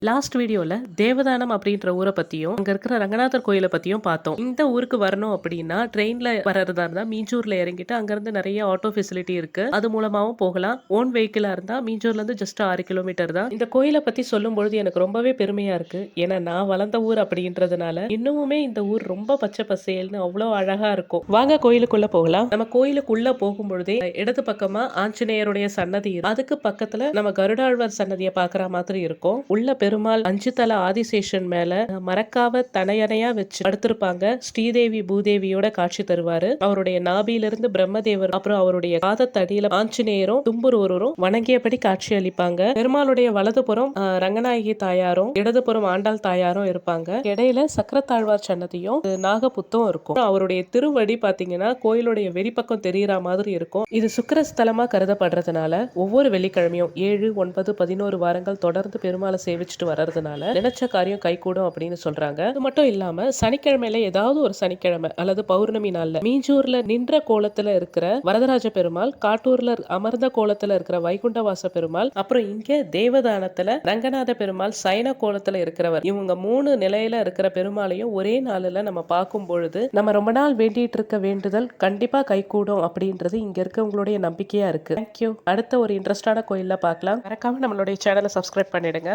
Last வீடியோல தேவதானம் அப்படின்ற ஊரை பத்தியும் அங்க இருக்கிற ரங்கநாதர் கோயிலை பத்தியும் பார்த்தோம். இந்த ஊருக்கு வரணும் அப்படின்னா ட்ரெயின்ல வர்றதா இருந்தா மீஞ்சூர்ல இறங்கிட்டு அங்கிருந்து நிறைய ஆட்டோ ஃபெசிலிட்டி இருக்கு. அது மூலமாவும் போகலாம். ஓன் வெஹிக்கிளா இருந்தா மீஞ்சூர்ல இருந்து ஜஸ்ட் 6 கிலோமீட்டர் தான். இந்த கோயிலை பத்தி சொல்லும் பொழுது எனக்கு ரொம்பவே பெருமையா இருக்கு. ஏன்னா நான் வளர்ந்த ஊர் அப்படின்றதுனால இன்னுமுமே இந்த ஊர் ரொம்ப பச்சை பசேல்னு அவ்வளோ அழகா இருக்கும். வாங்க கோயிலுக்குள்ள போகலாம். நம்ம கோயிலுக்குள்ள போகும் பொழுதே இடது பக்கமா ஆஞ்சநேயருடைய சன்னதி இருக்கு. அதுக்கு பக்கத்துல நம்ம கருடாழ்வார் சன்னதியை பாக்குற மாதிரி இருக்கும். உள்ள பெருமாள் 5 தல ஆதிசேஷன் மேல மரக்காவ தனையணையா வச்சு படுத்திருப்பாங்க. ஸ்ரீதேவி பூதேவியோட காட்சி தருவாரு. அவருடைய நாபியிலிருந்து பிரம்மதேவர் அப்புறம் அவருடைய பாதத்தடியில ஆஞ்சநேயரும் தும்புருவரும் வணங்கியபடி காட்சி அளிப்பாங்க. பெருமாளுடைய வலதுபுறம் ரங்கநாயகி தாயாரும் இடதுபுறம் ஆண்டாள் தாயாரும் இருப்பாங்க. இடையில சக்கரத்தாழ்வார் சன்னதியும் நாகப்புத்தும் இருக்கும். அவருடைய திருவடி பாத்தீங்கன்னா கோயிலுடைய வெளிப்பக்கம் தெரியற மாதிரி இருக்கும். இது சுக்கிரஸ்தலமா கருதப்படுறதுனால ஒவ்வொரு வெள்ளிக்கிழமையும் 7, 9, 11 வாரங்கள் தொடர்ந்து பெருமாளை சேவிச்சுட்டு வர்றதுனால நினைச்ச காரியம் கைகூடும் அப்படின்னு சொல்றாங்க. அது மட்டும் இல்லாம சனிக்கிழமையில ஏதாவது ஒரு சனிக்கிழமை அல்லது பௌர்ணமி நாள்ல மீஞ்சூர்ல நின்ற கோலத்துல இருக்கிற வரதராஜ பெருமாள், காட்டூர்ல அமர்ந்த கோலத்துல இருக்கிற வைகுண்டவாச பெருமாள், அப்புறம் இங்க தேவதானத்துல ரங்கநாத பெருமாள் சயன கோலத்துல இருக்கிறவர், இவங்க 3 நிலையில இருக்கிற பெருமாளையும் ஒரே நாளில் நம்ம பார்க்கும் பொழுது நம்ம ரொம்ப நாள் வேண்டிட்டு இருக்க வேண்டுதல் கண்டிப்பா கைகூடும் அப்படின்றது இங்க இருக்கவங்களுடைய நம்பிக்கையா இருக்கு. தேங்க்யூ. அடுத்த ஒரு இன்ட்ரெஸ்டான கோயில்ல பார்க்கலாம். மறக்காம நம்மளுடைய சேனலை சப்ஸ்கிரைப் பண்ணிடுங்க.